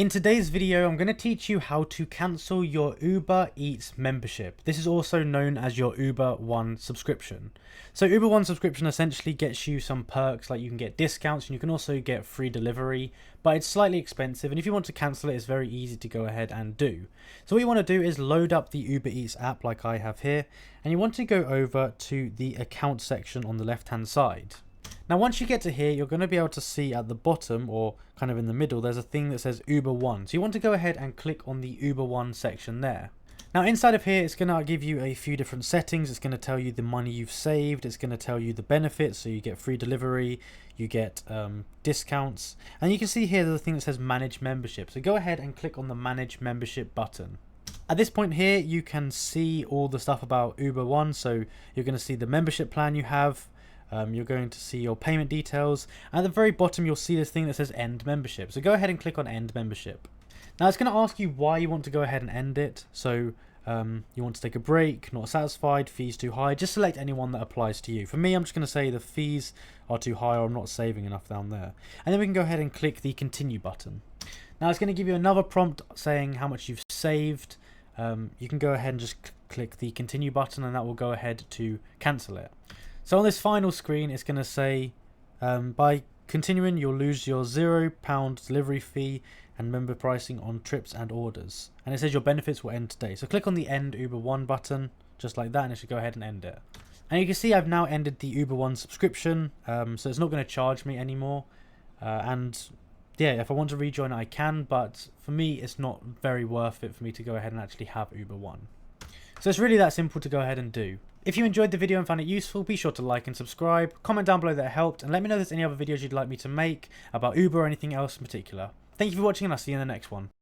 In today's video, I'm going to teach you how to cancel your Uber Eats membership. This is also known as your Uber One subscription. So Uber One subscription essentially gets you some perks, like you can get discounts and you can also get free delivery, but it's slightly expensive, and if you want to cancel it, it's very easy to go ahead and do. So what you want to do is load up the Uber Eats app like I have here, and you want to go over to the account section on the left hand side. Now once you get to here, you're going to be able to see at the bottom, or kind of in the middle, there's a thing that says Uber One. So you want to go ahead and click on the Uber One section there. Now inside of here, it's going to give you a few different settings. It's going to tell you the money you've saved. It's going to tell you the benefits. So you get free delivery, you get discounts. And you can see here there's a thing that says Manage Membership. So go ahead and click on the Manage Membership button. At this point here, you can see all the stuff about Uber One. So you're going to see the membership plan you have. You're going to see your payment details. At the very bottom, you'll see this thing that says End Membership. So go ahead and click on End Membership. Now it's going to ask you why you want to go ahead and end it. So you want to take a break, not satisfied, fees too high. Just select any one that applies to you. For me, I'm just going to say the fees are too high, or I'm not saving enough down there. And then we can go ahead and click the Continue button. Now it's going to give you another prompt saying how much you've saved. You can go ahead and just click the Continue button, and that will go ahead to cancel it. So on this final screen, it's going to say, by continuing, you'll lose your £0 delivery fee and member pricing on trips and orders. And it says your benefits will end today. So click on the End Uber One button, just like that, and it should go ahead and end it. And you can see I've now ended the Uber One subscription, so it's not going to charge me anymore. And yeah, if I want to rejoin it, I can, but for me, it's not very worth it for me to go ahead and actually have Uber One. So it's really that simple to go ahead and do. If you enjoyed the video and found it useful, be sure to like and subscribe, comment down below that it helped, and let me know if there's any other videos you'd like me to make about Uber or anything else in particular. Thank you for watching, and I'll see you in the next one.